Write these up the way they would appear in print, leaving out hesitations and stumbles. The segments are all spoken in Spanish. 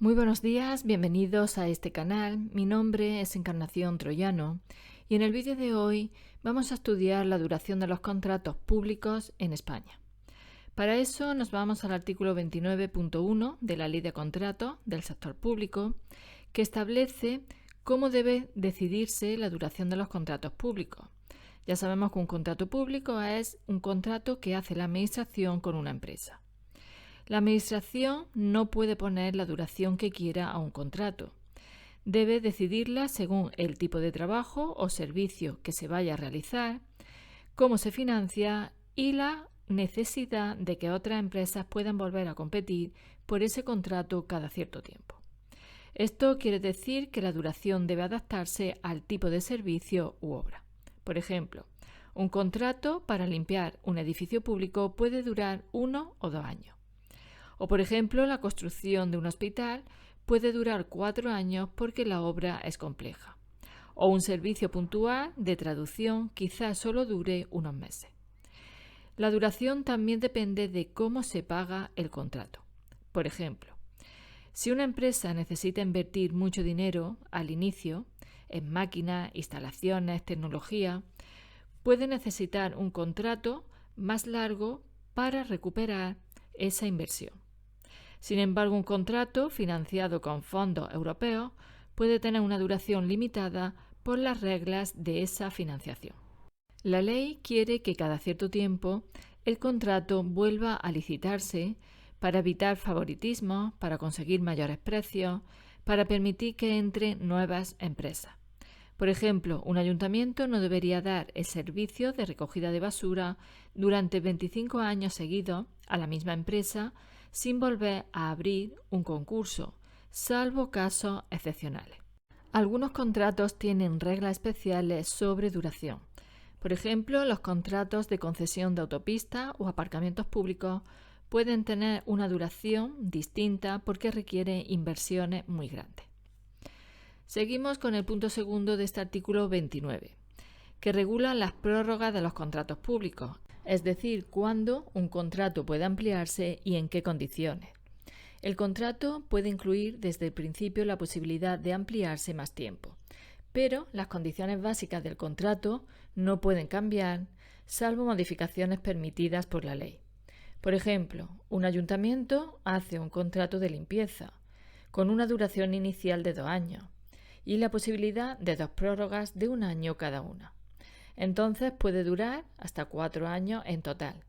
Muy buenos días, bienvenidos a este canal. Mi nombre es Encarnación Troyano y en el vídeo de hoy vamos a estudiar la duración de los contratos públicos en España. Para eso nos vamos al artículo 29.1 de la Ley de Contratos del Sector Público, que establece cómo debe decidirse la duración de los contratos públicos. Ya sabemos que un contrato público es un contrato que hace la Administración con una empresa. La Administración no puede poner la duración que quiera a un contrato. Debe decidirla según el tipo de trabajo o servicio que se vaya a realizar, cómo se financia y la necesidad de que otras empresas puedan volver a competir por ese contrato cada cierto tiempo. Esto quiere decir que la duración debe adaptarse al tipo de servicio u obra. Por ejemplo, un contrato para limpiar un edificio público puede durar 1 o 2 años. O, por ejemplo, la construcción de un hospital puede durar 4 años porque la obra es compleja. O un servicio puntual de traducción quizás solo dure unos meses. La duración también depende de cómo se paga el contrato. Por ejemplo, si una empresa necesita invertir mucho dinero al inicio en máquinas, instalaciones, tecnología, puede necesitar un contrato más largo para recuperar esa inversión. Sin embargo, un contrato financiado con fondos europeos puede tener una duración limitada por las reglas de esa financiación. La ley quiere que cada cierto tiempo el contrato vuelva a licitarse para evitar favoritismos, para conseguir mayores precios, para permitir que entren nuevas empresas. Por ejemplo, un ayuntamiento no debería dar el servicio de recogida de basura durante 25 años seguidos a la misma empresa sin volver a abrir un concurso, salvo casos excepcionales. Algunos contratos tienen reglas especiales sobre duración. Por ejemplo, los contratos de concesión de autopistas o aparcamientos públicos pueden tener una duración distinta porque requiere inversiones muy grandes. Seguimos con el punto segundo de este artículo 29, que regula las prórrogas de los contratos públicos, es decir, cuándo un contrato puede ampliarse y en qué condiciones. El contrato puede incluir desde el principio la posibilidad de ampliarse más tiempo, pero las condiciones básicas del contrato no pueden cambiar, salvo modificaciones permitidas por la ley. Por ejemplo, un ayuntamiento hace un contrato de limpieza, con una duración inicial de 2 años, y la posibilidad de 2 prórrogas de 1 año cada una. Entonces puede durar hasta 4 años en total,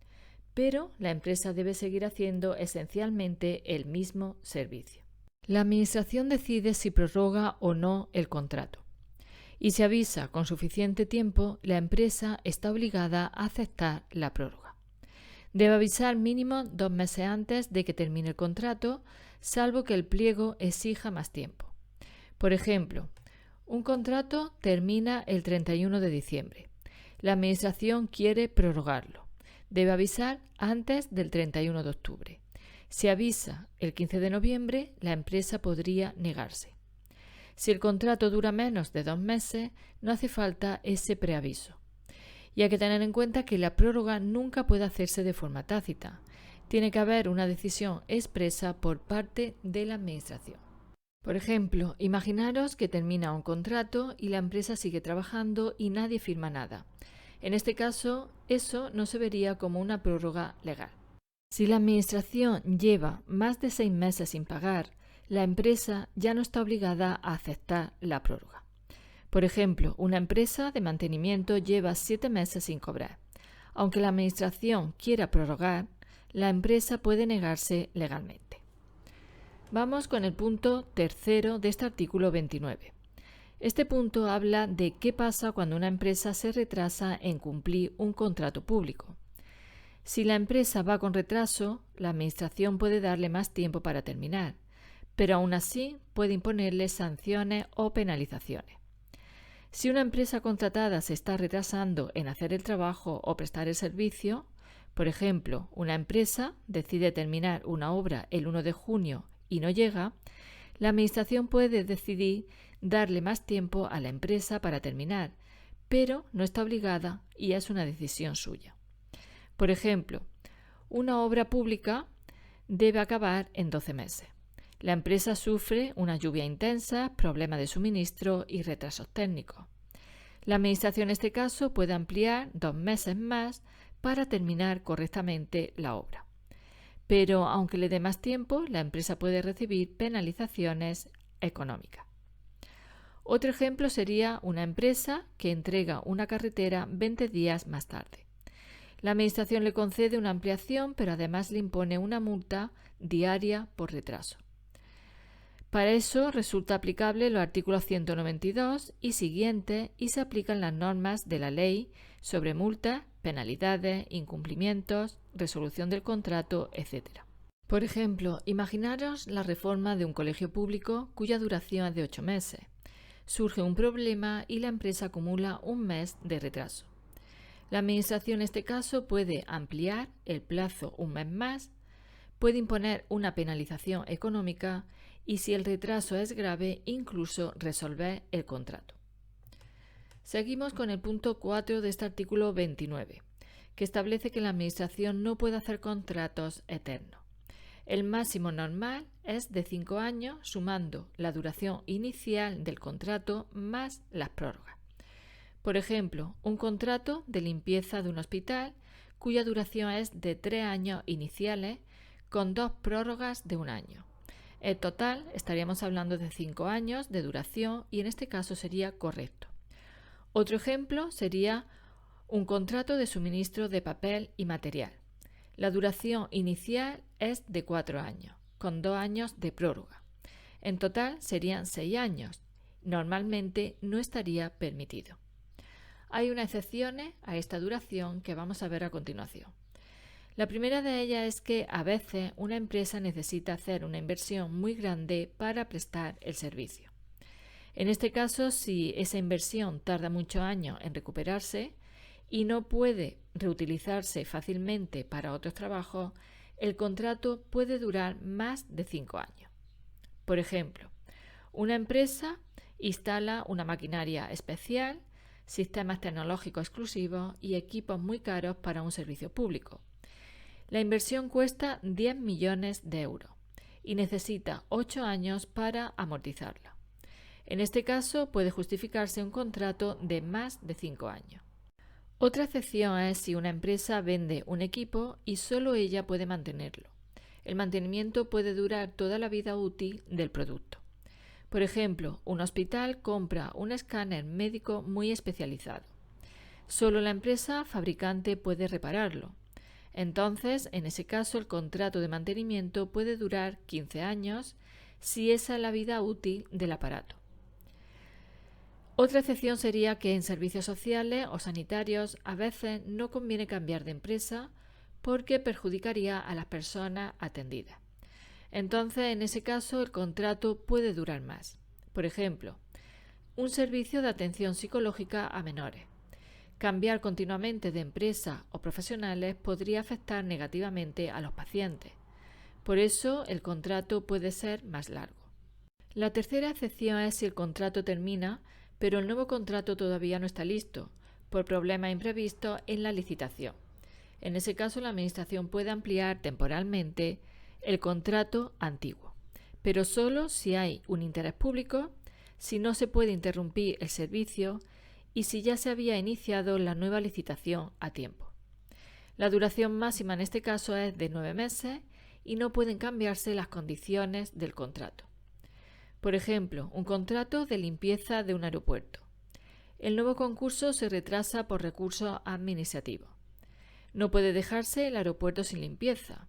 pero la empresa debe seguir haciendo esencialmente el mismo servicio. La Administración decide si prorroga o no el contrato. Y si avisa con suficiente tiempo, la empresa está obligada a aceptar la prórroga. Debe avisar mínimo 2 meses antes de que termine el contrato, salvo que el pliego exija más tiempo. Por ejemplo, un contrato termina el 31 de diciembre. La Administración quiere prorrogarlo. Debe avisar antes del 31 de octubre. Si avisa el 15 de noviembre, la empresa podría negarse. Si el contrato dura menos de 2 meses, no hace falta ese preaviso. Y hay que tener en cuenta que la prórroga nunca puede hacerse de forma tácita. Tiene que haber una decisión expresa por parte de la Administración. Por ejemplo, imaginaros que termina un contrato y la empresa sigue trabajando y nadie firma nada. En este caso, eso no se vería como una prórroga legal. Si la Administración lleva más de 6 meses sin pagar, la empresa ya no está obligada a aceptar la prórroga. Por ejemplo, una empresa de mantenimiento lleva 7 meses sin cobrar. Aunque la Administración quiera prorrogar, la empresa puede negarse legalmente. Vamos con el punto tercero de este artículo 29. Este punto habla de qué pasa cuando una empresa se retrasa en cumplir un contrato público. Si la empresa va con retraso, la Administración puede darle más tiempo para terminar, pero aún así puede imponerle sanciones o penalizaciones. Si una empresa contratada se está retrasando en hacer el trabajo o prestar el servicio, por ejemplo, una empresa decide terminar una obra el 1 de junio y no llega, la Administración puede decidir darle más tiempo a la empresa para terminar, pero no está obligada y es una decisión suya. Por ejemplo, una obra pública debe acabar en 12 meses. La empresa sufre una lluvia intensa, problemas de suministro y retrasos técnicos. La administración en este caso puede ampliar 2 meses más para terminar correctamente la obra. Pero aunque le dé más tiempo, la empresa puede recibir penalizaciones económicas. Otro ejemplo sería una empresa que entrega una carretera 20 días más tarde. La administración le concede una ampliación, pero además le impone una multa diaria por retraso. Para eso resulta aplicable los artículos 192 y siguientes y se aplican las normas de la ley sobre multas, penalidades, incumplimientos, resolución del contrato, etc. Por ejemplo, imaginaros la reforma de un colegio público cuya duración es de 8 meses. Surge un problema y la empresa acumula un mes de retraso. La administración en este caso puede ampliar el plazo un mes más, puede imponer una penalización económica y, si el retraso es grave, incluso resolver el contrato. Seguimos con el punto 4 de este artículo 29, que establece que la administración no puede hacer contratos eternos. El máximo normal es de 5 años, sumando la duración inicial del contrato más las prórrogas. Por ejemplo, un contrato de limpieza de un hospital cuya duración es de 3 años iniciales con 2 prórrogas de 1 año. En total estaríamos hablando de 5 años de duración y en este caso sería correcto. Otro ejemplo sería un contrato de suministro de papel y material. La duración inicial es de 4 años, con 2 años de prórroga. En total serían 6 años. Normalmente no estaría permitido. Hay unas excepciones a esta duración que vamos a ver a continuación. La primera de ellas es que a veces una empresa necesita hacer una inversión muy grande para prestar el servicio. En este caso, si esa inversión tarda muchos años en recuperarse y no puede reutilizarse fácilmente para otros trabajos, el contrato puede durar más de 5 años. Por ejemplo, una empresa instala una maquinaria especial, sistemas tecnológicos exclusivos y equipos muy caros para un servicio público. La inversión cuesta 10 millones de euros y necesita 8 años para amortizarla. En este caso puede justificarse un contrato de más de 5 años. Otra excepción es si una empresa vende un equipo y solo ella puede mantenerlo. El mantenimiento puede durar toda la vida útil del producto. Por ejemplo, un hospital compra un escáner médico muy especializado. Solo la empresa fabricante puede repararlo. Entonces, en ese caso, el contrato de mantenimiento puede durar 15 años si esa es la vida útil del aparato. Otra excepción sería que en servicios sociales o sanitarios a veces no conviene cambiar de empresa porque perjudicaría a las personas atendidas. Entonces, en ese caso, el contrato puede durar más. Por ejemplo, un servicio de atención psicológica a menores. Cambiar continuamente de empresa o profesionales podría afectar negativamente a los pacientes. Por eso, el contrato puede ser más largo. La tercera excepción es si el contrato termina, pero el nuevo contrato todavía no está listo, por problemas imprevistos en la licitación. En ese caso, la Administración puede ampliar temporalmente el contrato antiguo, pero solo si hay un interés público, si no se puede interrumpir el servicio y si ya se había iniciado la nueva licitación a tiempo. La duración máxima en este caso es de 9 meses y no pueden cambiarse las condiciones del contrato. Por ejemplo, un contrato de limpieza de un aeropuerto. El nuevo concurso se retrasa por recursos administrativos. No puede dejarse el aeropuerto sin limpieza.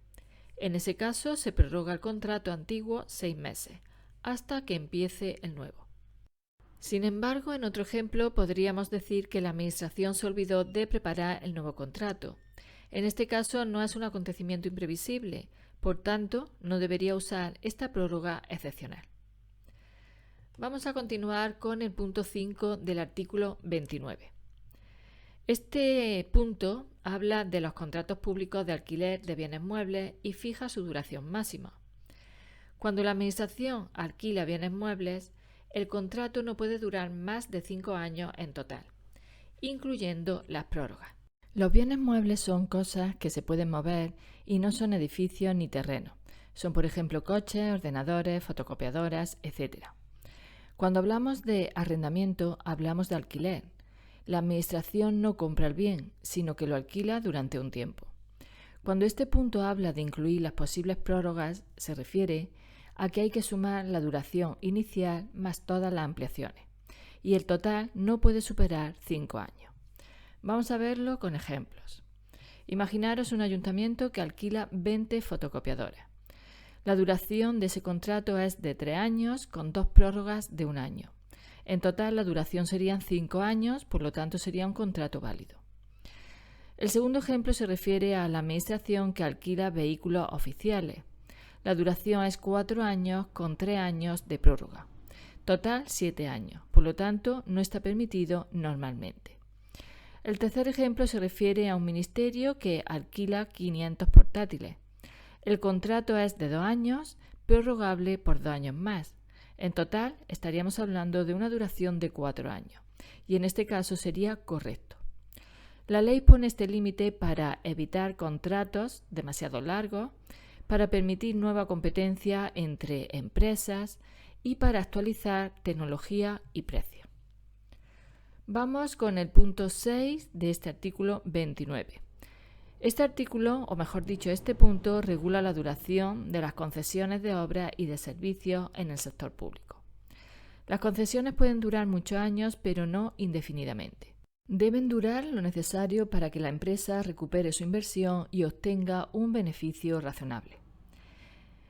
En ese caso se prorroga el contrato antiguo 6 meses, hasta que empiece el nuevo. Sin embargo, en otro ejemplo podríamos decir que la Administración se olvidó de preparar el nuevo contrato. En este caso no es un acontecimiento imprevisible, por tanto no debería usar esta prórroga excepcional. Vamos a continuar con el punto 5 del artículo 29. Este punto habla de los contratos públicos de alquiler de bienes muebles y fija su duración máxima. Cuando la Administración alquila bienes muebles, el contrato no puede durar más de 5 años en total, incluyendo las prórrogas. Los bienes muebles son cosas que se pueden mover y no son edificios ni terrenos. Son, por ejemplo, coches, ordenadores, fotocopiadoras, etc. Cuando hablamos de arrendamiento, hablamos de alquiler. La administración no compra el bien, sino que lo alquila durante un tiempo. Cuando este punto habla de incluir las posibles prórrogas, se refiere a que hay que sumar la duración inicial más todas las ampliaciones, y el total no puede superar 5 años. Vamos a verlo con ejemplos. Imaginaros un ayuntamiento que alquila 20 fotocopiadoras. La duración de ese contrato es de 3 años con 2 prórrogas de 1 año. En total la duración serían 5 años, por lo tanto sería un contrato válido. El segundo ejemplo se refiere a la administración que alquila vehículos oficiales. La duración es 4 años con 3 años de prórroga. Total 7 años, por lo tanto no está permitido normalmente. El tercer ejemplo se refiere a un ministerio que alquila 500 portátiles. El contrato es de 2 años, prorrogable por 2 años más. En total estaríamos hablando de una duración de 4 años, y en este caso sería correcto. La ley pone este límite para evitar contratos demasiado largos, para permitir nueva competencia entre empresas y para actualizar tecnología y precio. Vamos con el punto 6 de este artículo 29. Este artículo, o mejor dicho, este punto, regula la duración de las concesiones de obras y de servicios en el sector público. Las concesiones pueden durar muchos años, pero no indefinidamente. Deben durar lo necesario para que la empresa recupere su inversión y obtenga un beneficio razonable.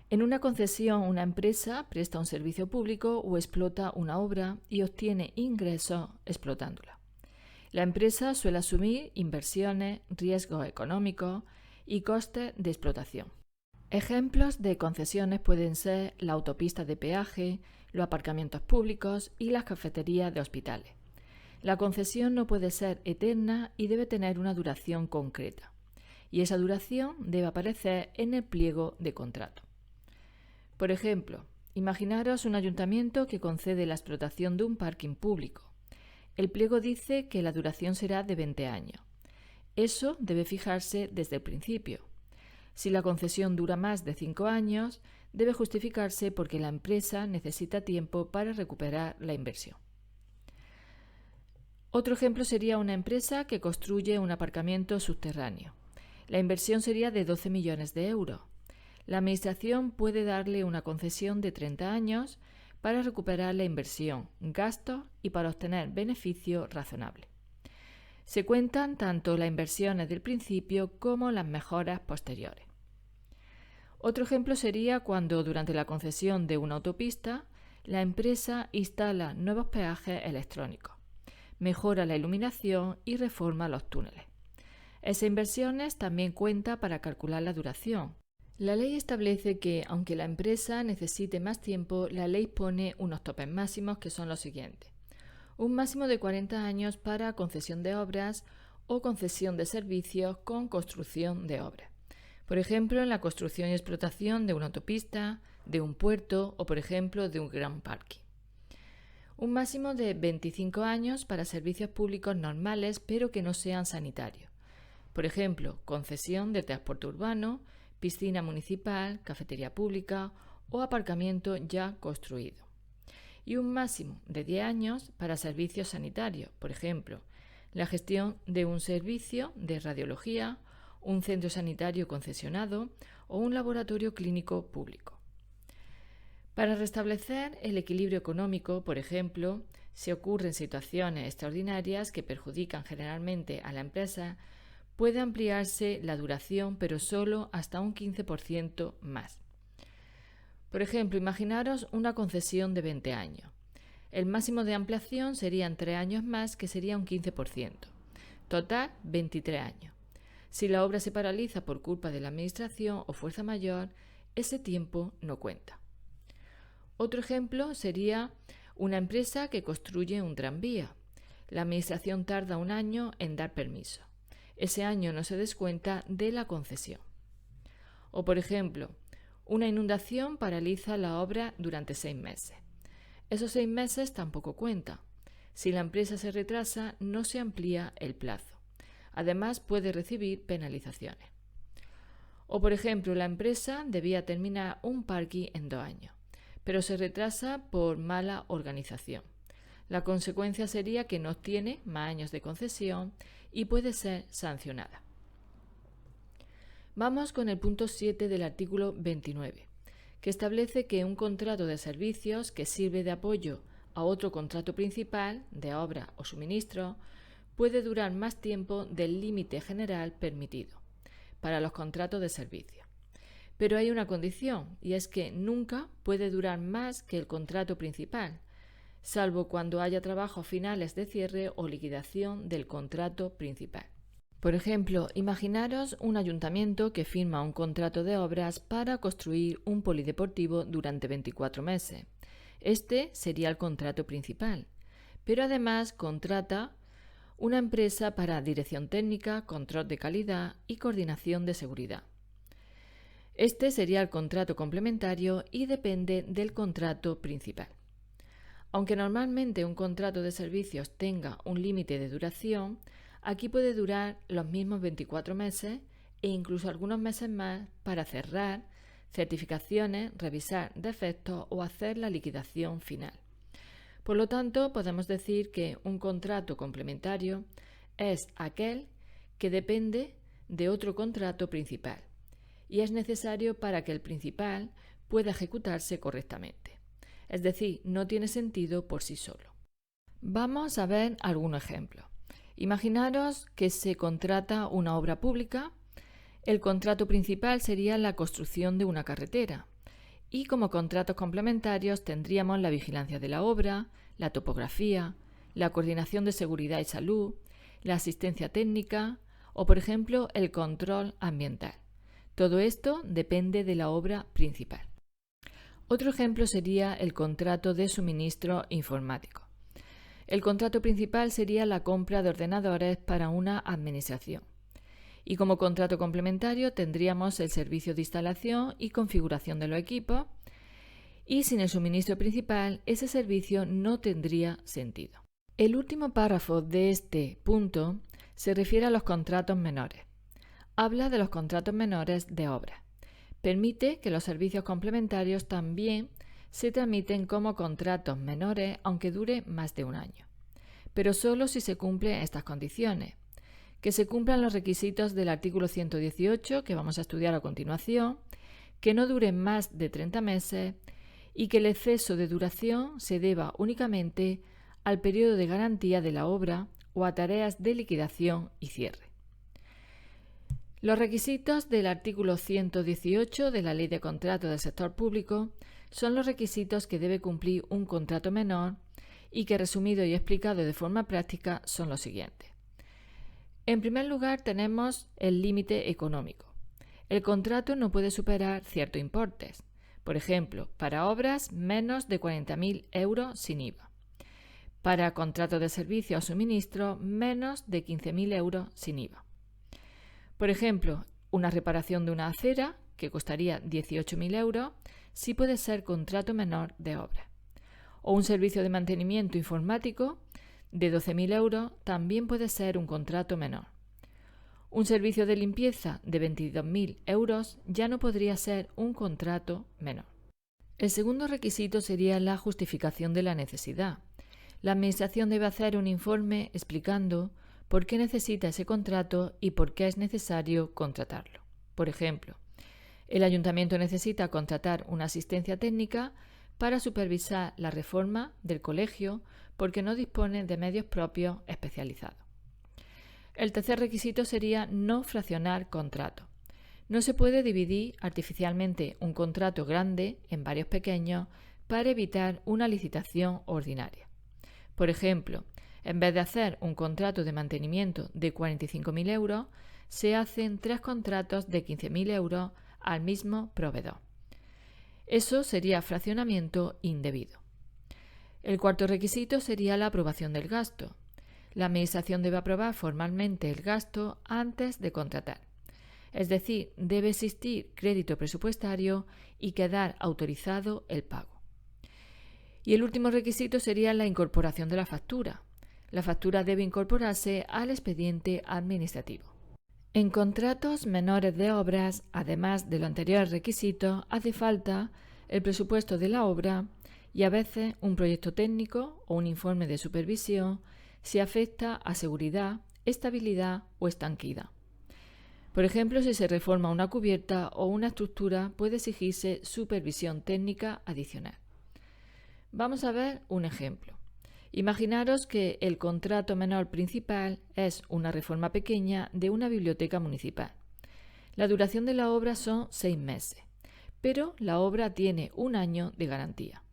En una concesión, una empresa presta un servicio público o explota una obra y obtiene ingresos explotándola. La empresa suele asumir inversiones, riesgos económicos y costes de explotación. Ejemplos de concesiones pueden ser la autopista de peaje, los aparcamientos públicos y las cafeterías de hospitales. La concesión no puede ser eterna y debe tener una duración concreta, y esa duración debe aparecer en el pliego de contrato. Por ejemplo, imaginaros un ayuntamiento que concede la explotación de un parking público. El pliego dice que la duración será de 20 años. Eso debe fijarse desde el principio. Si la concesión dura más de 5 años, debe justificarse porque la empresa necesita tiempo para recuperar la inversión. Otro ejemplo sería una empresa que construye un aparcamiento subterráneo. La inversión sería de 12 millones de euros. La Administración puede darle una concesión de 30 años para recuperar la inversión, gastos y para obtener beneficio razonable. Se cuentan tanto las inversiones del principio como las mejoras posteriores. Otro ejemplo sería cuando durante la concesión de una autopista la empresa instala nuevos peajes electrónicos, mejora la iluminación y reforma los túneles. Esas inversiones también cuentan para calcular la duración. La ley establece que, aunque la empresa necesite más tiempo, la ley pone unos topes máximos que son los siguientes. Un máximo de 40 años para concesión de obras o concesión de servicios con construcción de obras. Por ejemplo, en la construcción y explotación de una autopista, de un puerto o, por ejemplo, de un gran parque. Un máximo de 25 años para servicios públicos normales, pero que no sean sanitarios. Por ejemplo, concesión de transporte urbano, piscina municipal, cafetería pública o aparcamiento ya construido. Y un máximo de 10 años para servicios sanitarios, por ejemplo, la gestión de un servicio de radiología, un centro sanitario concesionado o un laboratorio clínico público. Para restablecer el equilibrio económico, por ejemplo, si ocurren situaciones extraordinarias que perjudican generalmente a la empresa, puede ampliarse la duración, pero solo hasta un 15% más. Por ejemplo, imaginaros una concesión de 20 años. El máximo de ampliación serían 3 años más, que sería un 15%. Total, 23 años. Si la obra se paraliza por culpa de la Administración o fuerza mayor, ese tiempo no cuenta. Otro ejemplo sería una empresa que construye un tranvía. La Administración tarda 1 año en dar permiso. Ese año no se descuenta de la concesión. O, por ejemplo, una inundación paraliza la obra durante 6 meses. Esos 6 meses tampoco cuentan. Si la empresa se retrasa, no se amplía el plazo. Además, puede recibir penalizaciones. O, por ejemplo, la empresa debía terminar un parking en 2 años, pero se retrasa por mala organización. La consecuencia sería que no obtiene más años de concesión y puede ser sancionada. Vamos con el punto 7 del artículo 29, que establece que un contrato de servicios que sirve de apoyo a otro contrato principal, de obra o suministro, puede durar más tiempo del límite general permitido para los contratos de servicio. Pero hay una condición, y es que nunca puede durar más que el contrato principal, salvo cuando haya trabajos finales de cierre o liquidación del contrato principal. Por ejemplo, imaginaros un ayuntamiento que firma un contrato de obras para construir un polideportivo durante 24 meses. Este sería el contrato principal, pero además contrata una empresa para dirección técnica, control de calidad y coordinación de seguridad. Este sería el contrato complementario y depende del contrato principal. Aunque normalmente un contrato de servicios tenga un límite de duración, aquí puede durar los mismos 24 meses e incluso algunos meses más para cerrar certificaciones, revisar defectos o hacer la liquidación final. Por lo tanto, podemos decir que un contrato complementario es aquel que depende de otro contrato principal y es necesario para que el principal pueda ejecutarse correctamente. Es decir, no tiene sentido por sí solo. Vamos a ver algún ejemplo. Imaginaros que se contrata una obra pública. El contrato principal sería la construcción de una carretera. Y como contratos complementarios tendríamos la vigilancia de la obra, la topografía, la coordinación de seguridad y salud, la asistencia técnica o, por ejemplo, el control ambiental. Todo esto depende de la obra principal. Otro ejemplo sería el contrato de suministro informático. El contrato principal sería la compra de ordenadores para una administración. Y como contrato complementario tendríamos el servicio de instalación y configuración de los equipos, y sin el suministro principal ese servicio no tendría sentido. El último párrafo de este punto se refiere a los contratos menores. Habla de los contratos menores de obra. Permite que los servicios complementarios también se tramiten como contratos menores aunque dure más de un año, pero solo si se cumplen estas condiciones. Que se cumplan los requisitos del artículo 118, que vamos a estudiar a continuación, que no duren más de 30 meses y que el exceso de duración se deba únicamente al periodo de garantía de la obra o a tareas de liquidación y cierre. Los requisitos del artículo 118 de la Ley de Contratos del Sector Público son los requisitos que debe cumplir un contrato menor y que, resumido y explicado de forma práctica, son los siguientes. En primer lugar, tenemos el límite económico. El contrato no puede superar ciertos importes. Por ejemplo, para obras menos de 40.000 euros sin IVA. Para contratos de servicio o suministro menos de 15.000 euros sin IVA. Por ejemplo, una reparación de una acera, que costaría 18.000 euros, sí puede ser contrato menor de obra. O un servicio de mantenimiento informático de 12.000 euros también puede ser un contrato menor. Un servicio de limpieza de 22.000 euros ya no podría ser un contrato menor. El segundo requisito sería la justificación de la necesidad. La Administración debe hacer un informe explicando por qué necesita ese contrato y por qué es necesario contratarlo. Por ejemplo, el Ayuntamiento necesita contratar una asistencia técnica para supervisar la reforma del colegio porque no dispone de medios propios especializados. El tercer requisito sería no fraccionar contrato. No se puede dividir artificialmente un contrato grande en varios pequeños para evitar una licitación ordinaria. Por ejemplo, en vez de hacer un contrato de mantenimiento de 45.000 euros, se hacen 3 contratos de 15.000 euros al mismo proveedor. Eso sería fraccionamiento indebido. El cuarto requisito sería la aprobación del gasto. La Administración debe aprobar formalmente el gasto antes de contratar. Es decir, debe existir crédito presupuestario y quedar autorizado el pago. Y el último requisito sería la incorporación de la factura. La factura debe incorporarse al expediente administrativo. En contratos menores de obras, además de los anteriores requisitos, hace falta el presupuesto de la obra y a veces un proyecto técnico o un informe de supervisión si afecta a seguridad, estabilidad o estanquidad. Por ejemplo, si se reforma una cubierta o una estructura, puede exigirse supervisión técnica adicional. Vamos a ver un ejemplo. Imaginaros que el contrato menor principal es una reforma pequeña de una biblioteca municipal. La duración de la obra son 6 meses, pero la obra tiene 1 año de garantía.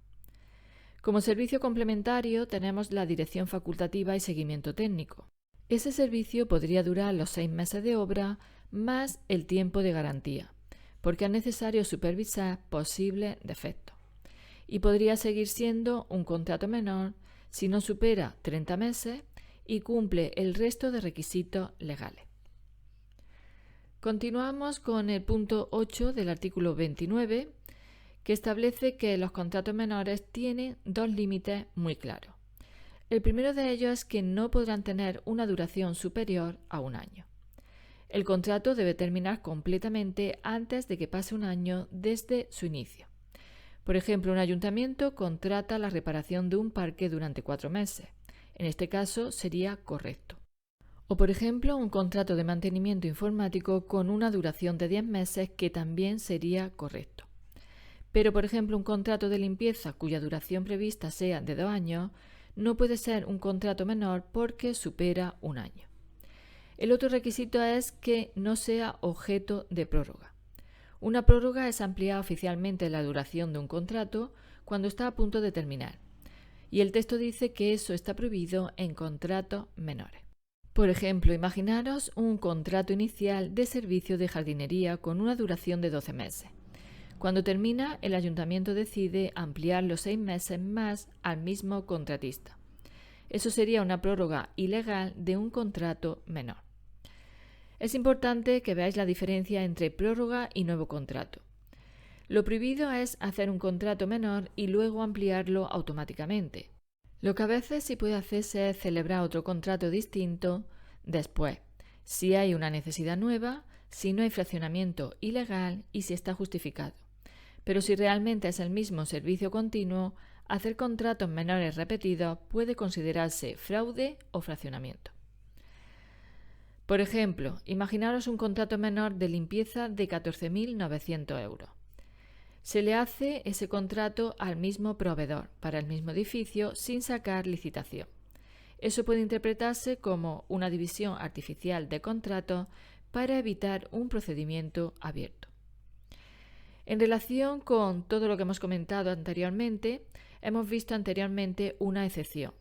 Como servicio complementario tenemos la dirección facultativa y seguimiento técnico. Ese servicio podría durar los 6 meses de obra más el tiempo de garantía, porque es necesario supervisar posibles defectos. Y podría seguir siendo un contrato menor si no supera 30 meses y cumple el resto de requisitos legales. Continuamos con el punto 8 del artículo 29, que establece que los contratos menores tienen 2 límites muy claros. El primero de ellos es que no podrán tener una duración superior a 1 año. El contrato debe terminar completamente antes de que pase 1 año desde su inicio. Por ejemplo, un ayuntamiento contrata la reparación de un parque durante 4 meses. En este caso sería correcto. O por ejemplo, un contrato de mantenimiento informático con una duración de 10 meses que también sería correcto. Pero por ejemplo, un contrato de limpieza cuya duración prevista sea de 2 años no puede ser un contrato menor porque supera 1 año. El otro requisito es que no sea objeto de prórroga. Una prórroga es ampliar oficialmente la duración de un contrato cuando está a punto de terminar, y el texto dice que eso está prohibido en contratos menores. Por ejemplo, imaginaros un contrato inicial de servicio de jardinería con una duración de 12 meses. Cuando termina, el ayuntamiento decide ampliar los 6 meses más al mismo contratista. Eso sería una prórroga ilegal de un contrato menor. Es importante que veáis la diferencia entre prórroga y nuevo contrato. Lo prohibido es hacer un contrato menor y luego ampliarlo automáticamente. Lo que a veces sí puede hacerse es celebrar otro contrato distinto después, si hay una necesidad nueva, si no hay fraccionamiento ilegal y si está justificado. Pero si realmente es el mismo servicio continuo, hacer contratos menores repetidos puede considerarse fraude o fraccionamiento. Por ejemplo, imaginaros un contrato menor de limpieza de 14.900 euros. Se le hace ese contrato al mismo proveedor para el mismo edificio sin sacar licitación. Eso puede interpretarse como una división artificial de contratos para evitar un procedimiento abierto. En relación con todo lo que hemos comentado anteriormente, hemos visto anteriormente una excepción.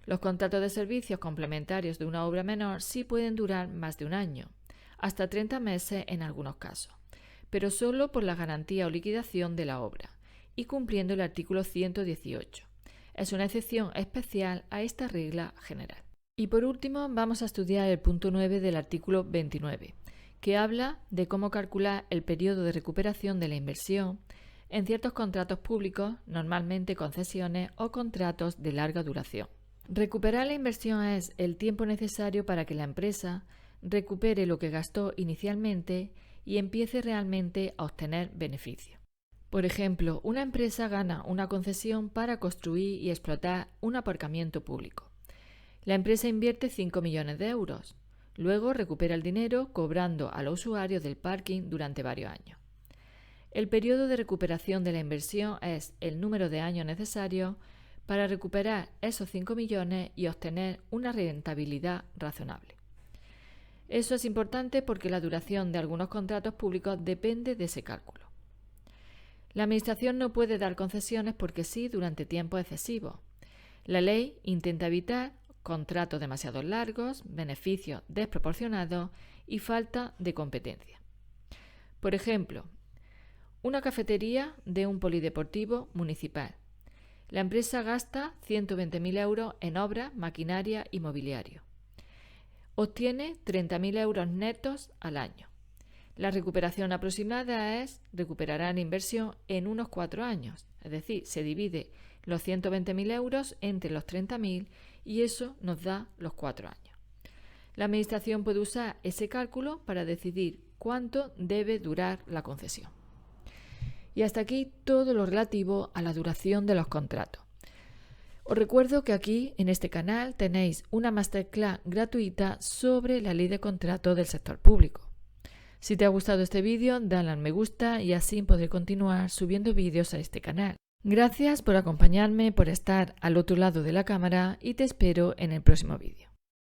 Los contratos de servicios complementarios de una obra menor sí pueden durar más de 1 año, hasta 30 meses en algunos casos, pero solo por la garantía o liquidación de la obra y cumpliendo el artículo 118. Es una excepción especial a esta regla general. Y por último, vamos a estudiar el punto 9 del artículo 29, que habla de cómo calcular el periodo de recuperación de la inversión en ciertos contratos públicos, normalmente concesiones o contratos de larga duración. Recuperar la inversión es el tiempo necesario para que la empresa recupere lo que gastó inicialmente y empiece realmente a obtener beneficios. Por ejemplo, una empresa gana una concesión para construir y explotar un aparcamiento público. La empresa invierte 5 millones de euros. Luego recupera el dinero cobrando a los usuarios del parking durante varios años. El periodo de recuperación de la inversión es el número de años necesarios para recuperar esos 5 millones y obtener una rentabilidad razonable. Eso es importante porque la duración de algunos contratos públicos depende de ese cálculo. La Administración no puede dar concesiones porque sí durante tiempo excesivo. La ley intenta evitar contratos demasiado largos, beneficios desproporcionados y falta de competencia. Por ejemplo, una cafetería de un polideportivo municipal. La empresa gasta 120.000 euros en obras, maquinaria y mobiliario. Obtiene 30.000 euros netos al año. La recuperación aproximada recuperará la inversión en unos 4 años, es decir, se divide los 120.000 euros entre los 30.000 y eso nos da los 4 años. La Administración puede usar ese cálculo para decidir cuánto debe durar la concesión. Y hasta aquí todo lo relativo a la duración de los contratos. Os recuerdo que aquí en este canal tenéis una masterclass gratuita sobre la ley de contratos del sector público. Si te ha gustado este vídeo, dale al me gusta y así podré continuar subiendo vídeos a este canal. Gracias por acompañarme, por estar al otro lado de la cámara y te espero en el próximo vídeo.